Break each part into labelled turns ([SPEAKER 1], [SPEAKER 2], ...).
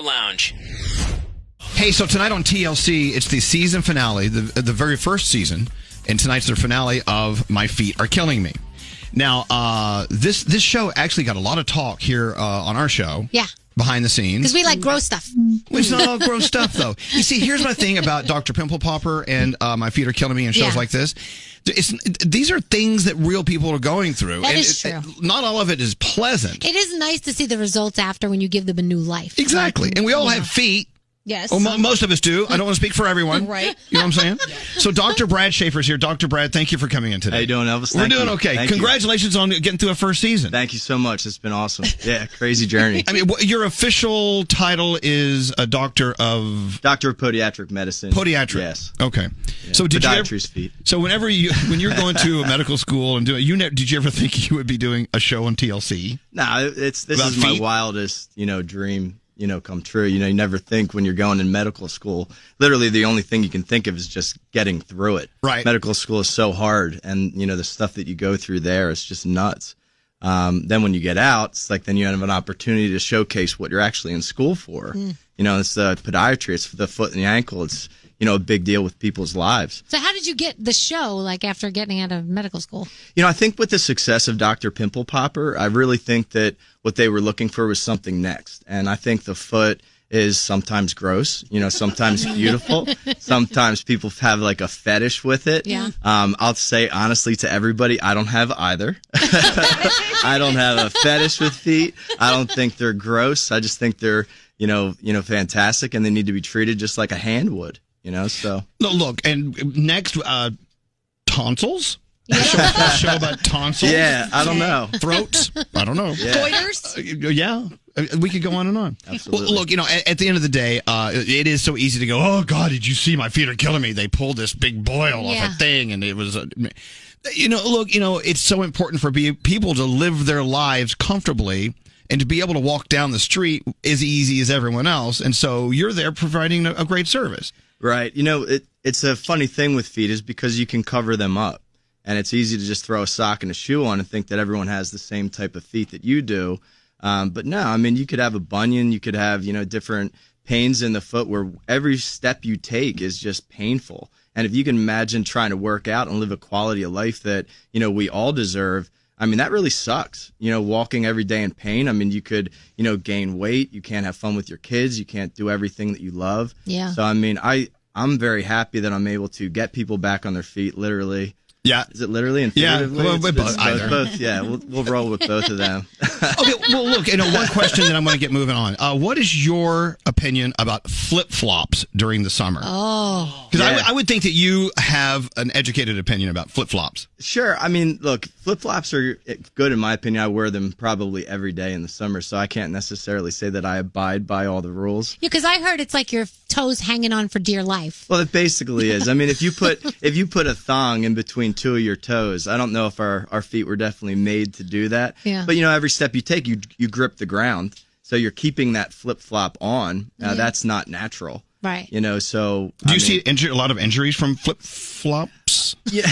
[SPEAKER 1] Lounge.
[SPEAKER 2] Hey, so tonight on TLC, it's the season finale, the very first season, and tonight's the finale of My Feet Are Killing Me. Now, this show actually got a lot of talk here on our show.
[SPEAKER 3] Yeah.
[SPEAKER 2] Behind the scenes.
[SPEAKER 3] Because we like gross stuff.
[SPEAKER 2] It's not all gross stuff, though. You see, here's my thing about Dr. Pimple Popper and My Feet Are Killing Me and shows like this. These are things that real people are going through.
[SPEAKER 3] That is true.
[SPEAKER 2] Not all of it is pleasant.
[SPEAKER 3] It is nice to see the results after when you give them a new life.
[SPEAKER 2] Exactly. And we all have feet.
[SPEAKER 4] Yes.
[SPEAKER 2] Well, most of us do. I don't want to speak for everyone.
[SPEAKER 4] Right.
[SPEAKER 2] You know what I'm saying? So Dr. Brad Schaefer's here. Dr. Brad, thank you for coming in today.
[SPEAKER 5] How you doing, Elvis?
[SPEAKER 2] We're doing okay.
[SPEAKER 5] Thank
[SPEAKER 2] Congratulations on getting through a first season.
[SPEAKER 5] Thank you so much. It's been awesome. Yeah, crazy journey.
[SPEAKER 2] I mean, your official title is a doctor of
[SPEAKER 5] podiatric medicine.
[SPEAKER 2] Podiatric.
[SPEAKER 5] Yes.
[SPEAKER 2] Okay.
[SPEAKER 5] Yeah.
[SPEAKER 2] So did
[SPEAKER 5] Podiatry's feet.
[SPEAKER 2] So when you're going to a medical school and did you ever think you would be doing a show on TLC?
[SPEAKER 5] No, this is my wildest, dream. Come true. You never think when you're going in medical school, literally the only thing you can think of is just getting through it.
[SPEAKER 2] Right.
[SPEAKER 5] Medical school is so hard, and, the stuff that you go through there is just nuts. Then when you get out, it's like then you have an opportunity to showcase what you're actually in school for. It's podiatry, it's for the foot and the ankle. It's, a big deal with people's lives.
[SPEAKER 3] So how did you get the show, after getting out of medical school?
[SPEAKER 5] I think with the success of Dr. Pimple Popper, I really think that what they were looking for was something next. And I think the foot is sometimes gross, sometimes beautiful. Sometimes people have a fetish with it.
[SPEAKER 3] Yeah.
[SPEAKER 5] I'll say honestly to everybody, I don't have either. I don't have a fetish with feet. I don't think they're gross. I just think they're, fantastic, and they need to be treated just like a hand would. So.
[SPEAKER 2] No, look, and next, tonsils? Yeah. A show about tonsils?
[SPEAKER 5] Yeah, I don't know.
[SPEAKER 2] Throats? I don't know.
[SPEAKER 4] Yeah. Goiters?
[SPEAKER 2] Yeah. We could go on and on.
[SPEAKER 5] Absolutely.
[SPEAKER 2] Well, look, at the end of the day, it is so easy to go, oh, God, did you see My Feet Are Killing Me? They pulled this big boil off a thing, and it was... it's so important for people to live their lives comfortably and to be able to walk down the street as easy as everyone else. And so you're there providing a great service.
[SPEAKER 5] Right. It's a funny thing with feet is because you can cover them up. And it's easy to just throw a sock and a shoe on and think that everyone has the same type of feet that you do. But no, you could have a bunion. You could have, different pains in the foot where every step you take is just painful. And if you can imagine trying to work out and live a quality of life that, we all deserve, that really sucks. Walking every day in pain. You could, gain weight. You can't have fun with your kids. You can't do everything that you love.
[SPEAKER 3] Yeah.
[SPEAKER 5] So, I'm very happy that I'm able to get people back on their feet, literally.
[SPEAKER 2] Yeah.
[SPEAKER 5] Is it literally and figuratively?
[SPEAKER 2] Yeah,
[SPEAKER 5] both. Yeah, we'll roll with both of them.
[SPEAKER 2] Okay, well, look, one question that I'm going to get moving on. What is your opinion about flip-flops during the summer?
[SPEAKER 3] Oh.
[SPEAKER 2] Because I would think that you have an educated opinion about flip-flops.
[SPEAKER 5] Sure. Look, flip-flops are good in my opinion. I wear them probably every day in the summer, so I can't necessarily say that I abide by all the rules.
[SPEAKER 3] Yeah, because I heard it's like your toes hanging on for dear life.
[SPEAKER 5] Well, it basically is. If you put a thong in between two of your toes, I don't know if our feet were definitely made to do that.
[SPEAKER 3] Yeah.
[SPEAKER 5] But every step you take, you grip the ground, so you're keeping that flip flop on. That's not natural.
[SPEAKER 3] Right.
[SPEAKER 5] So
[SPEAKER 2] do you see a lot of injuries from flip flops?
[SPEAKER 5] Yeah.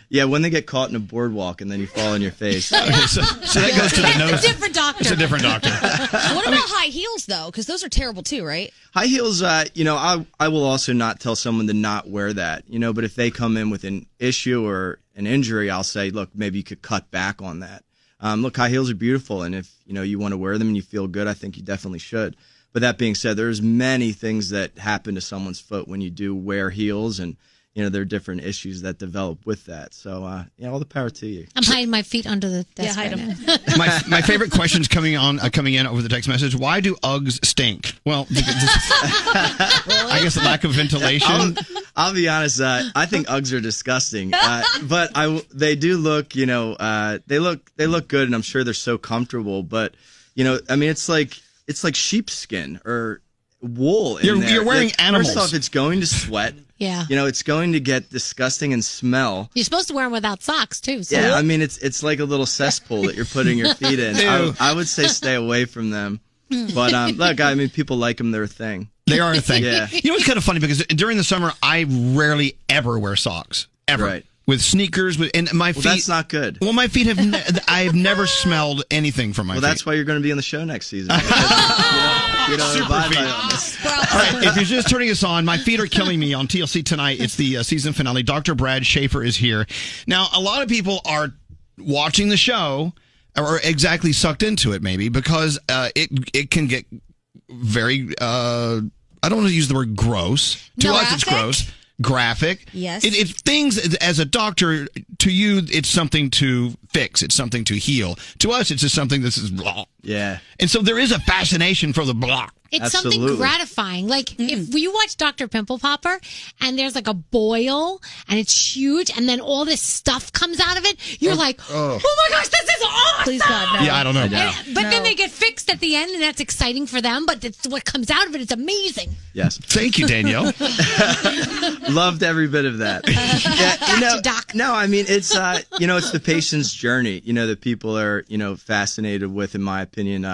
[SPEAKER 5] Yeah, when they get caught in a boardwalk and then you fall on your face.
[SPEAKER 2] Okay, so that goes to the nose.
[SPEAKER 3] It's a different doctor.
[SPEAKER 2] It's a different doctor.
[SPEAKER 4] What about high heels, though? Because those are terrible, too, right?
[SPEAKER 5] High heels, I will also not tell someone to not wear that, but if they come in with an issue or an injury, I'll say, look, maybe you could cut back on that. Look, high heels are beautiful, and if, you want to wear them and you feel good, I think you definitely should. But that being said, there's many things that happen to someone's foot when you do wear heels, and there are different issues that develop with that. So, all the power to you.
[SPEAKER 3] I'm hiding my feet under the desk.
[SPEAKER 4] Hide
[SPEAKER 3] right
[SPEAKER 4] them.
[SPEAKER 3] now.
[SPEAKER 2] My favorite questions coming in over the text message. Why do Uggs stink? Well, I guess lack of ventilation.
[SPEAKER 5] I'll be honest. I think Uggs are disgusting, but they do look. They look good, and I'm sure they're so comfortable. But it's like sheepskin or wool in there.
[SPEAKER 2] You're wearing animals.
[SPEAKER 5] First off, it's going to sweat.
[SPEAKER 3] Yeah.
[SPEAKER 5] It's going to get disgusting and smell.
[SPEAKER 3] You're supposed to wear them without socks, too. So.
[SPEAKER 5] Yeah, it's like a little cesspool that you're putting your feet in. I would say stay away from them. But look, people like them. They're a thing.
[SPEAKER 2] They are a thing.
[SPEAKER 5] Yeah.
[SPEAKER 2] It's kind of funny because during the summer, I rarely ever wear socks. Ever.
[SPEAKER 5] Right.
[SPEAKER 2] With sneakers, and my feet.
[SPEAKER 5] Well, that's not good.
[SPEAKER 2] Well, my feet have. I have never smelled anything from my feet.
[SPEAKER 5] Well, that's why you're going to be on the show next season. Because,
[SPEAKER 2] Super
[SPEAKER 5] abide
[SPEAKER 2] feet.
[SPEAKER 5] by all this.
[SPEAKER 2] All right, if you're just turning us on, My Feet Are Killing Me on TLC tonight. It's the season finale. Dr. Brad Schaefer is here. Now, a lot of people are watching the show or exactly sucked into it, maybe, because it can get very, I don't want to use the word gross. To us, it's gross. Graphic.
[SPEAKER 4] Yes.
[SPEAKER 2] It things, as a doctor, to you, it's something to fix. It's something to heal. To us, it's just something that's just blah.
[SPEAKER 5] Yeah.
[SPEAKER 2] And so there is a fascination for the blah.
[SPEAKER 3] It's
[SPEAKER 5] Absolutely.
[SPEAKER 3] something gratifying. Like if you watch Dr. Pimple Popper and there's like a boil and it's huge and then all this stuff comes out of it, you're like, oh my gosh, this is awesome.
[SPEAKER 4] Please God, no.
[SPEAKER 2] Yeah, I don't know.
[SPEAKER 3] But then they get fixed at the end and that's exciting for them. But what comes out of it is amazing.
[SPEAKER 5] Yes.
[SPEAKER 2] Thank you, Danielle.
[SPEAKER 5] Loved every bit of that.
[SPEAKER 3] Gotcha, Doc.
[SPEAKER 5] No, I mean, it's, it's the patient's journey, that people are, fascinated with, in my opinion.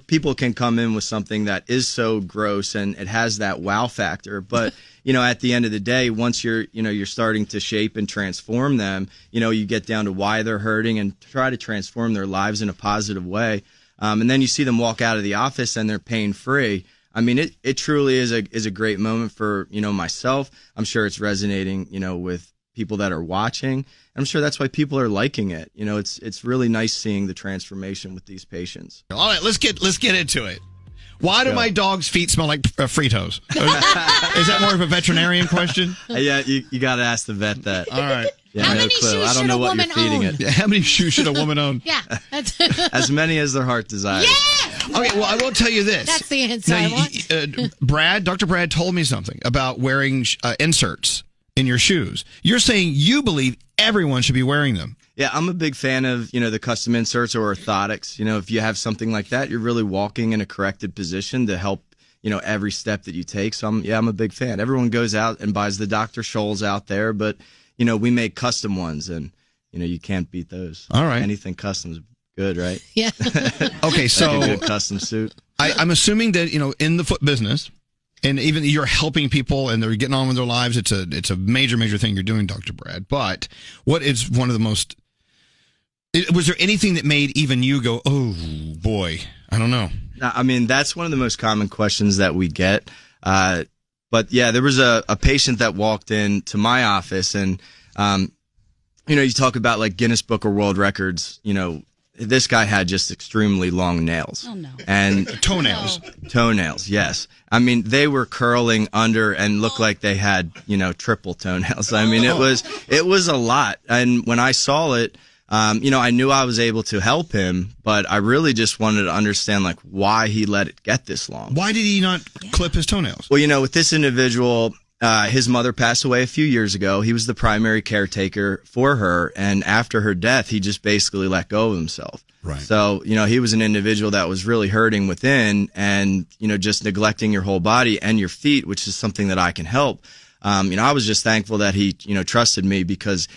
[SPEAKER 5] People can come in with something that is so gross and it has that wow factor. But, at the end of the day, once you're starting to shape and transform them, you get down to why they're hurting and try to transform their lives in a positive way. And then you see them walk out of the office and they're pain free. I mean, it truly is a great moment for, myself. I'm sure it's resonating, with people that are watching. I'm sure that's why people are liking it. It's really nice seeing the transformation with these patients.
[SPEAKER 2] All right, let's get into it. Why do my dog's feet smell like Fritos? Is that more of a veterinarian question?
[SPEAKER 5] Yeah, you got to ask the vet that.
[SPEAKER 2] All right.
[SPEAKER 5] Yeah,
[SPEAKER 3] How
[SPEAKER 5] no
[SPEAKER 3] many
[SPEAKER 5] clue.
[SPEAKER 3] shoes
[SPEAKER 5] I don't
[SPEAKER 3] should
[SPEAKER 5] know
[SPEAKER 3] a
[SPEAKER 5] what you're
[SPEAKER 3] woman
[SPEAKER 5] feeding
[SPEAKER 3] own?
[SPEAKER 5] it.
[SPEAKER 2] Yeah, how many shoes should a woman own?
[SPEAKER 3] Yeah. That's
[SPEAKER 5] As many as their heart desires.
[SPEAKER 2] Okay, well, I will tell you this.
[SPEAKER 3] That's the answer I want.
[SPEAKER 2] Dr. Brad told me something about wearing inserts in your shoes. You're saying you believe everyone should be wearing them.
[SPEAKER 5] Yeah, I'm a big fan of, the custom inserts or orthotics. If you have something like that, you're really walking in a corrected position to help, every step that you take. So I'm a big fan. Everyone goes out and buys the Dr. Scholl's out there, but, we make custom ones and, you can't beat those.
[SPEAKER 2] All right.
[SPEAKER 5] Anything custom is good, right?
[SPEAKER 3] Yeah.
[SPEAKER 2] Okay, so
[SPEAKER 5] Like a good custom suit.
[SPEAKER 2] I'm assuming that, in the foot business, and even you're helping people and they're getting on with their lives, it's a major, major thing you're doing, Dr. Brad. But what is one of the most... Was there anything that made even you go, oh, boy, I don't know?
[SPEAKER 5] I mean, that's one of the most common questions that we get. But, yeah, there was a patient that walked into my office and, you talk about like Guinness Book of World Records, this guy had just extremely long nails.
[SPEAKER 4] Oh, no.
[SPEAKER 5] And
[SPEAKER 2] Toenails.
[SPEAKER 5] Toenails, yes. I mean, they were curling under and looked like they had, triple toenails. I mean, it was a lot. And when I saw it, I knew I was able to help him, but I really just wanted to understand like why he let it get this long.
[SPEAKER 2] Why did he not clip his toenails?
[SPEAKER 5] Well, with this individual, his mother passed away a few years ago. He was the primary caretaker for her. And after her death, he just basically let go of himself.
[SPEAKER 2] Right.
[SPEAKER 5] So, he was an individual that was really hurting within and, just neglecting your whole body and your feet, which is something that I can help. I was just thankful that he, trusted me because,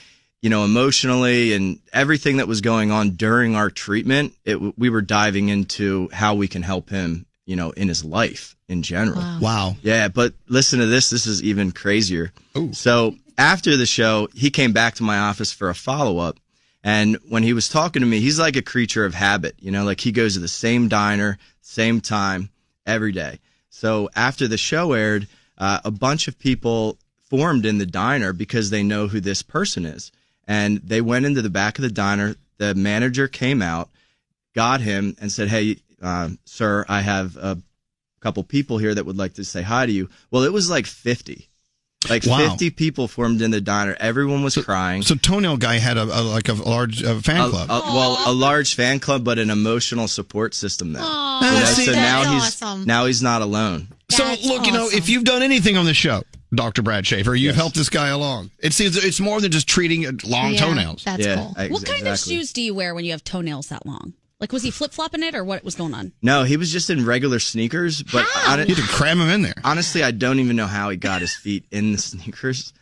[SPEAKER 5] emotionally and everything that was going on during our treatment, we were diving into how we can help him, in his life in general.
[SPEAKER 2] Wow.
[SPEAKER 5] Yeah, but listen to this. This is even crazier.
[SPEAKER 2] Ooh.
[SPEAKER 5] So after the show, he came back to my office for a follow-up. And when he was talking to me, he's like a creature of habit. Like he goes to the same diner, same time, every day. So after the show aired, a bunch of people formed in the diner because they know who this person is. And they went into the back of the diner. The manager came out, got him, and said, hey, sir, I have a couple people here that would like to say hi to you. Well, it was like 50. Like 50 people formed in the diner. Everyone was crying.
[SPEAKER 2] So Toenail Guy had a large fan club.
[SPEAKER 5] A large fan club, but an emotional support system then.
[SPEAKER 3] Aww,
[SPEAKER 5] so
[SPEAKER 3] that's
[SPEAKER 5] now he's not alone.
[SPEAKER 2] So
[SPEAKER 3] That's
[SPEAKER 2] look,
[SPEAKER 3] awesome.
[SPEAKER 2] if you've done anything on the show, Dr. Brad Schaefer, you've helped this guy along. It's more than just treating long toenails.
[SPEAKER 3] That's cool.
[SPEAKER 4] What kind of shoes do you wear when you have toenails that long? Like, was he flip-flopping it, or what was going on?
[SPEAKER 5] No, he was just in regular sneakers. But
[SPEAKER 2] You had to cram him in there.
[SPEAKER 5] Honestly, I don't even know how he got his feet in the sneakers.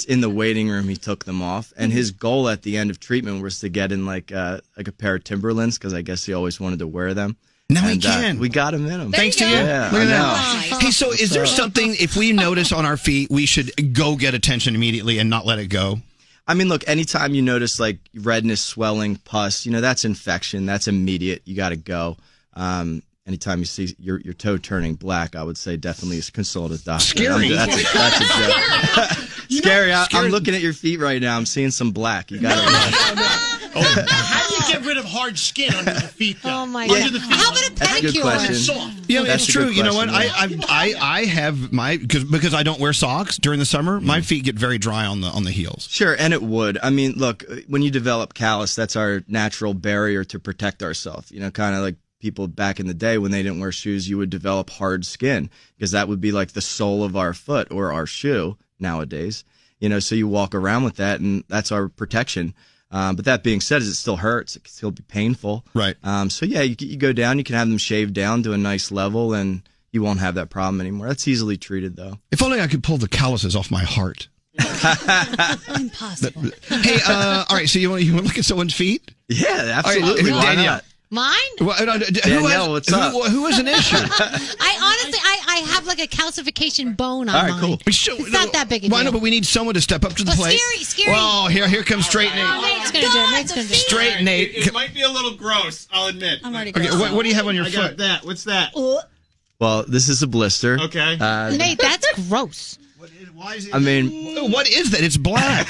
[SPEAKER 5] In the waiting room, he took them off. And his goal at the end of treatment was to get in like a pair of Timberlands, because I guess he always wanted to wear them.
[SPEAKER 2] Now he can.
[SPEAKER 5] We got him in them.
[SPEAKER 2] Thanks to you.
[SPEAKER 5] Yeah,
[SPEAKER 2] Look at
[SPEAKER 5] I
[SPEAKER 2] that.
[SPEAKER 5] know.
[SPEAKER 2] Hey, so is there something, if we notice on our feet, we should go get attention immediately and not let it go?
[SPEAKER 5] I mean, look, anytime you notice like redness, swelling, pus, that's infection. That's immediate. You got to go. And anytime you see your toe turning black, I would say definitely consult a doctor.
[SPEAKER 2] Scary.
[SPEAKER 5] That's a joke. Scary. I'm looking at your feet right now. I'm seeing some black. You got to
[SPEAKER 1] How do you get rid of hard skin under the feet, though?
[SPEAKER 3] Oh, my
[SPEAKER 1] Under
[SPEAKER 3] God.
[SPEAKER 1] the feet.
[SPEAKER 3] How about a
[SPEAKER 5] That's a good
[SPEAKER 3] pedicure?
[SPEAKER 5] question.
[SPEAKER 1] Soft.
[SPEAKER 2] Yeah,
[SPEAKER 5] That's
[SPEAKER 2] it's
[SPEAKER 5] a
[SPEAKER 2] true.
[SPEAKER 5] good
[SPEAKER 2] You know what?
[SPEAKER 5] question,
[SPEAKER 2] I have my because I don't wear socks during the summer. My feet get very dry on the heels.
[SPEAKER 5] Sure, and it would. I mean, look, when you develop callus, that's our natural barrier to protect ourselves. You know, kind of like people back in the day when they didn't wear shoes, you would develop hard skin because that would be like the sole of our foot or our shoe nowadays. You know, so you walk around with that, and that's our protection. But that being said, it still hurts. It can still be painful.
[SPEAKER 2] Right.
[SPEAKER 5] So yeah, you go down. You can have them shaved down to a nice level, and you won't have that problem anymore. That's easily treated, though.
[SPEAKER 2] If only I could pull the calluses off my heart.
[SPEAKER 4] Impossible.
[SPEAKER 2] Hey, all right. So you want to look at someone's feet?
[SPEAKER 5] Yeah, absolutely.
[SPEAKER 2] All right,
[SPEAKER 5] Why
[SPEAKER 2] Danielle.
[SPEAKER 5] not?
[SPEAKER 3] Mine?
[SPEAKER 5] Danielle, what's up?
[SPEAKER 2] Who has an issue?
[SPEAKER 3] I honestly, I have like a calcification bone on
[SPEAKER 5] All right,
[SPEAKER 3] mine.
[SPEAKER 5] cool.
[SPEAKER 3] It's not that big a deal.
[SPEAKER 2] Why not? But we need someone to step up to the
[SPEAKER 3] But
[SPEAKER 2] plate.
[SPEAKER 3] scary.
[SPEAKER 2] Well, here comes Straight Nate.
[SPEAKER 3] Nate's gonna do it. Nate's gonna do it.
[SPEAKER 2] Straight Nate.
[SPEAKER 1] It might be a little gross, I'll admit.
[SPEAKER 4] I'm already
[SPEAKER 2] Okay,
[SPEAKER 4] grossed
[SPEAKER 2] what do you have on your
[SPEAKER 1] I got
[SPEAKER 2] foot?
[SPEAKER 1] that. What's that?
[SPEAKER 5] Well, this is a blister.
[SPEAKER 1] Okay.
[SPEAKER 3] Nate, that's gross.
[SPEAKER 1] Why is it?
[SPEAKER 5] I mean,
[SPEAKER 2] What is that? It's black.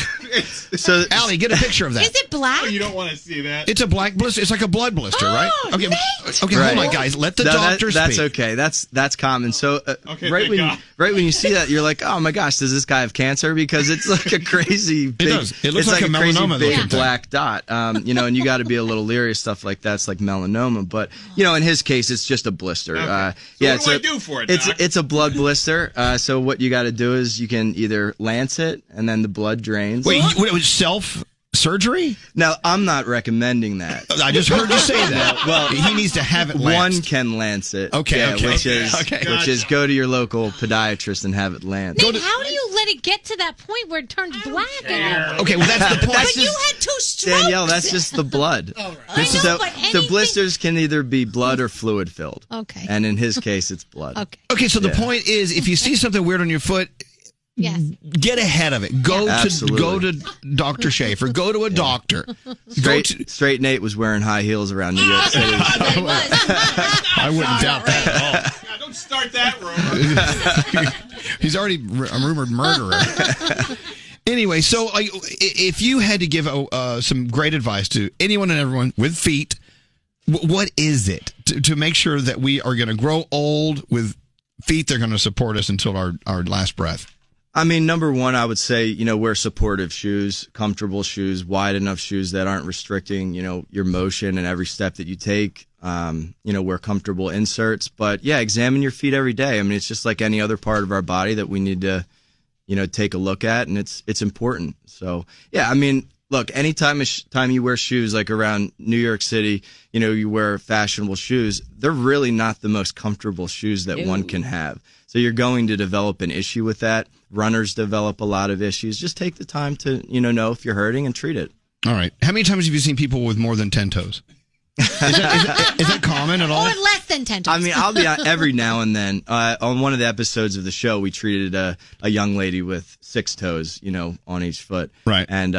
[SPEAKER 5] so
[SPEAKER 2] Allie, get a picture of that.
[SPEAKER 3] Is it black?
[SPEAKER 1] Oh, you don't want to see that.
[SPEAKER 2] It's a black blister. It's like a blood blister, right? Okay,
[SPEAKER 3] Nate!
[SPEAKER 2] okay,
[SPEAKER 5] Right.
[SPEAKER 2] hold on, guys. Let the
[SPEAKER 5] No,
[SPEAKER 2] doctor
[SPEAKER 5] that's
[SPEAKER 2] speak.
[SPEAKER 5] okay. That's common. So
[SPEAKER 1] Okay,
[SPEAKER 5] right
[SPEAKER 1] thank
[SPEAKER 5] when
[SPEAKER 1] God.
[SPEAKER 5] you see that, you're like, oh my gosh, does this guy have cancer? Because it's like a crazy big.
[SPEAKER 2] does. It looks
[SPEAKER 5] it's
[SPEAKER 2] like a
[SPEAKER 5] crazy
[SPEAKER 2] melanoma
[SPEAKER 5] big
[SPEAKER 2] looking thing.
[SPEAKER 5] black dot. You know, and you got to be a little leery of stuff like that. It's like melanoma, but you know, in his case, it's just a blister.
[SPEAKER 1] Okay.
[SPEAKER 5] Yeah,
[SPEAKER 1] what do I do for it,
[SPEAKER 5] It's
[SPEAKER 1] Doc?
[SPEAKER 5] it's a blood blister. So what you got to do is you can either lance it, and then the blood drains.
[SPEAKER 2] Wait, it was self surgery?
[SPEAKER 5] Now I'm not recommending that.
[SPEAKER 2] I just heard you say that.
[SPEAKER 5] Well,
[SPEAKER 2] he needs to have it
[SPEAKER 5] One
[SPEAKER 2] lanced.
[SPEAKER 5] can lance it.
[SPEAKER 2] Okay,
[SPEAKER 5] yeah,
[SPEAKER 2] okay,
[SPEAKER 5] which is
[SPEAKER 2] okay.
[SPEAKER 5] which is go to your local podiatrist and have it lanced.
[SPEAKER 3] Nate, how do you let it get to that point where it turns black?
[SPEAKER 2] Okay, well that's the point.
[SPEAKER 3] But you had 2 strokes.
[SPEAKER 5] Danielle, that's just the blood.
[SPEAKER 3] I know,
[SPEAKER 5] So
[SPEAKER 3] but
[SPEAKER 5] the
[SPEAKER 3] anything-
[SPEAKER 5] blisters can either be blood or fluid filled.
[SPEAKER 3] Okay.
[SPEAKER 5] And in his case, it's blood.
[SPEAKER 3] Okay.
[SPEAKER 2] Okay, so the
[SPEAKER 5] Yeah.
[SPEAKER 2] point is, if you see something weird on your foot,
[SPEAKER 3] Yes.
[SPEAKER 2] get ahead of it. Go
[SPEAKER 5] Absolutely.
[SPEAKER 2] to Dr. Schaefer. Go to a doctor.
[SPEAKER 5] Straight Nate was wearing high heels around New York City.
[SPEAKER 2] I wouldn't doubt that at all.
[SPEAKER 1] God, don't start that rumor.
[SPEAKER 2] He's already a rumored murderer. Anyway, so if you had to give some great advice to anyone and everyone with feet, what is it to make sure that we are going to grow old with feet that are going to support us until our last breath?
[SPEAKER 5] I mean, number one, I would say, wear supportive shoes, comfortable shoes, wide enough shoes that aren't restricting, your motion and every step that you take. Wear comfortable inserts. But yeah, examine your feet every day. I mean, it's just like any other part of our body that we need to, take a look at, and it's important. So yeah, I mean, look, anytime you wear shoes like around New York City, you wear fashionable shoes, they're really not the most comfortable shoes that one can have. So you're going to develop an issue with that. Runners develop a lot of issues. Just take the time to, know if you're hurting and treat it.
[SPEAKER 2] All right. How many times have you seen people with more than 10 toes? Is that common at all?
[SPEAKER 3] Or less than 10 toes.
[SPEAKER 5] I mean, I'll be on every now and then. On one of the episodes of the show, we treated a young lady with 6 toes, on each foot.
[SPEAKER 2] Right.
[SPEAKER 5] And,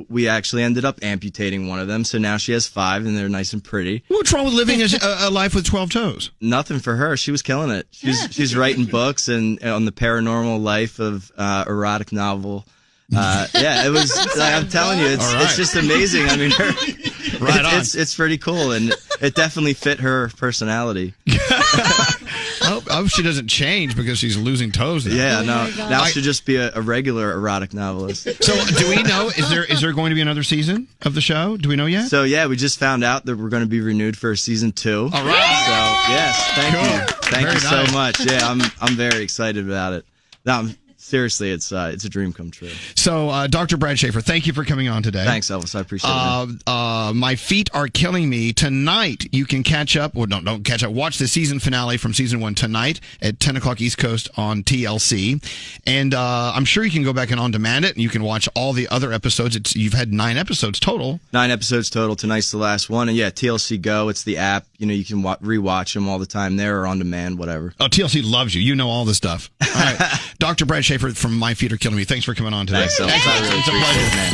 [SPEAKER 5] we actually ended up amputating one of them. So now she has 5 and they're nice and pretty.
[SPEAKER 2] What's wrong with living a life with 12 toes?
[SPEAKER 5] Nothing for her. She was killing it. She's writing books and on the paranormal life of erotic novel. Yeah, it was. I'm telling you, it's just amazing. I mean, it's pretty cool, and it definitely fit her personality.
[SPEAKER 2] I hope she doesn't change because she's losing toes now.
[SPEAKER 5] Yeah, now she'll just be a regular erotic novelist.
[SPEAKER 2] So, do we know? Is there going to be another season of the show? Do we know yet?
[SPEAKER 5] So yeah, we just found out that we're going to be renewed for season 2.
[SPEAKER 2] All right.
[SPEAKER 5] So yes, thank you, thank
[SPEAKER 2] Very
[SPEAKER 5] you so
[SPEAKER 2] nice.
[SPEAKER 5] much. Yeah, I'm very excited about it. No, seriously, it's a dream come true.
[SPEAKER 2] So, Dr. Brad Schaefer, thank you for coming on today.
[SPEAKER 5] Thanks, Elvis. I appreciate it.
[SPEAKER 2] My feet are killing me. Tonight, you can catch up. Well, don't catch up. Watch the season finale from season 1 tonight at 10 o'clock East Coast on TLC. And I'm sure you can go back and on demand it, and you can watch all the other episodes. You've had 9 episodes total.
[SPEAKER 5] 9 episodes total. Tonight's the last one. And yeah, TLC Go. It's the app. You can rewatch them all the time there or on demand, whatever.
[SPEAKER 2] Oh, TLC loves you. You know all this stuff. All right. Dr. Brad Schaefer from My Feet Are Killing Me. Thanks for coming on today.
[SPEAKER 5] Thanks, Elvis. I really
[SPEAKER 2] It's a
[SPEAKER 5] appreciate
[SPEAKER 2] pleasure.
[SPEAKER 5] it, man.